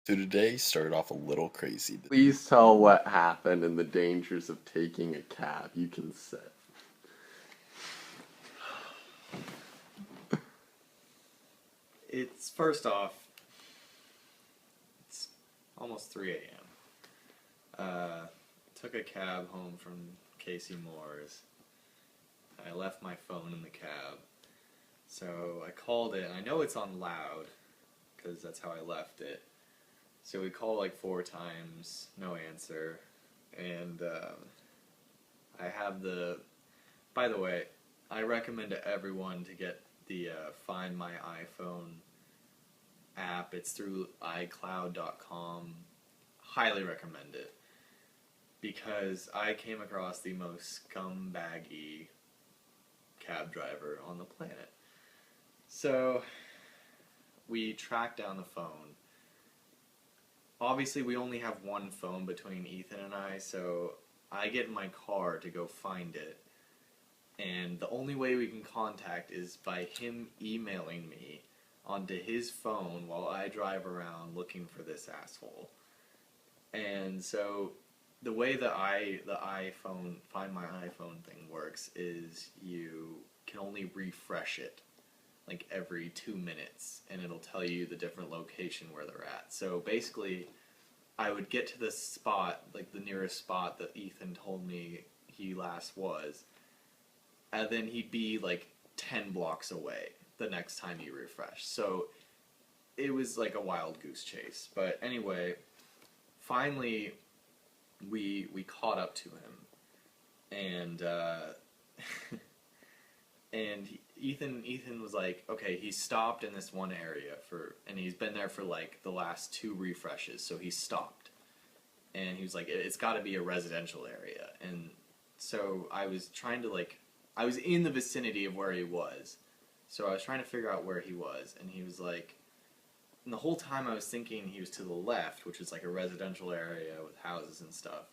So today started off a little crazy. Please tell what happened and the dangers of taking a cab. You can sit. It's first off, it's almost 3 a.m. Took a cab home from Casey Moore's. I left my phone in the cab. So I called it, and I know it's on loud, because that's how I left it. So we called like 4 times, no answer. And I have by the way, I recommend to everyone to get the Find My iPhone app. It's through iCloud.com. Highly recommend it. Because I came across the most scumbaggy cab driver on the planet. So we tracked down the phone. Obviously we only have one phone between Ethan and I, so I get in my car to go find it. And the only way we can contact is by him emailing me onto his phone while I drive around looking for this asshole. And so the way that the iPhone, Find My iPhone thing works is you can only refresh it like every 2 minutes, and it'll tell you the different location where they're at. So basically, I would get to the spot, like the nearest spot that Ethan told me he last was, and then he'd be like 10 blocks away the next time you refresh. So it was like a wild goose chase. But anyway, finally we caught up to him, and and Ethan was like, okay, he stopped in this one area and he's been there for like the last 2 refreshes, so he stopped. And he was like, it's got to be a residential area. And so I was trying to I was in the vicinity of where he was. So I was trying to figure out where he was, and he was like, and the whole time I was thinking he was to the left, which is like a residential area with houses and stuff.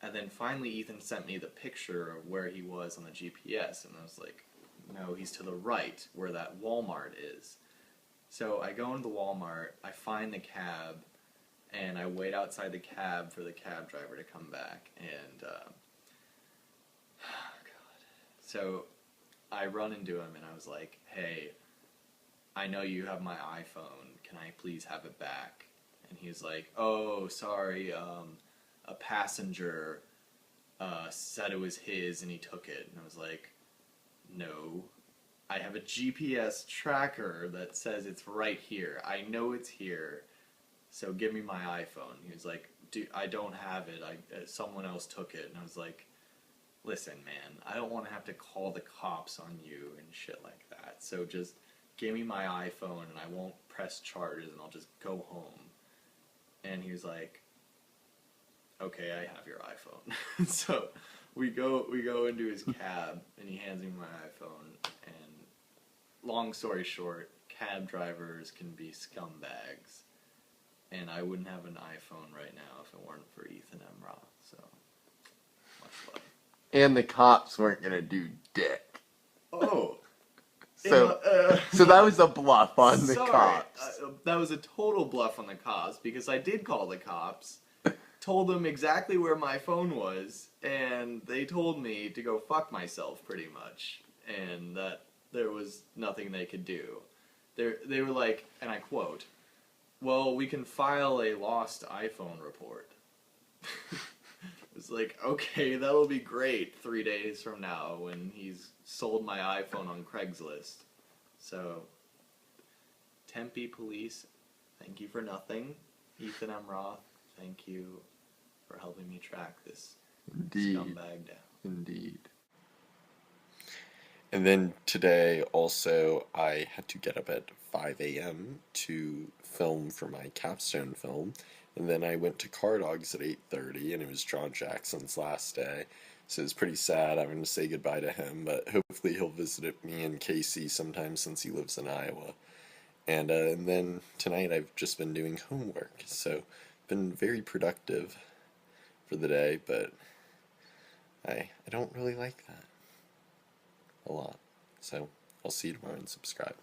And then finally Ethan sent me the picture of where he was on the GPS, and I was like, no, he's to the right, where that Walmart is. So I go into the Walmart, I find the cab, and I wait outside the cab for the cab driver to come back, and, God. So I run into him, and I was like, hey, I know you have my iPhone, can I please have it back? And he was like, oh, sorry, a passenger said it was his, and he took it. And I was like, no, I have a GPS tracker that says it's right here. I know it's here, so give me my iPhone. He was like, dude, I don't have it. Someone else took it. And I was like, listen, man, I don't want to have to call the cops on you and shit like that. So just give me my iPhone and I won't press charges and I'll just go home. And he was like, okay, I have your iPhone. So we go into his cab, and he hands me my iPhone, and long story short, cab drivers can be scumbags, and I wouldn't have an iPhone right now if it weren't for Ethan M. Roth, so much love. And the cops weren't gonna do dick. Oh. So that was a bluff on the cops. That was a total bluff on the cops, because I did call the cops, told them exactly where my phone was, and they told me to go fuck myself, pretty much, and that there was nothing they could do. They were like, and I quote, well, we can file a lost iPhone report. It was like, okay, that'll be great 3 days from now when he's sold my iPhone on Craigslist. So, Tempe police, thank you for nothing. Ethan M. Roth, thank you for helping me track this scumbag down. Indeed. And then today also I had to get up at 5 a.m. to film for my capstone film. And then I went to Car Dogs at 8:30, and it was John Jackson's last day. So it's pretty sad having to say goodbye to him, but hopefully he'll visit me and Casey sometime since he lives in Iowa. And then tonight I've just been doing homework, so been very productive for the day, but I don't really like that a lot. So I'll see you tomorrow and subscribe.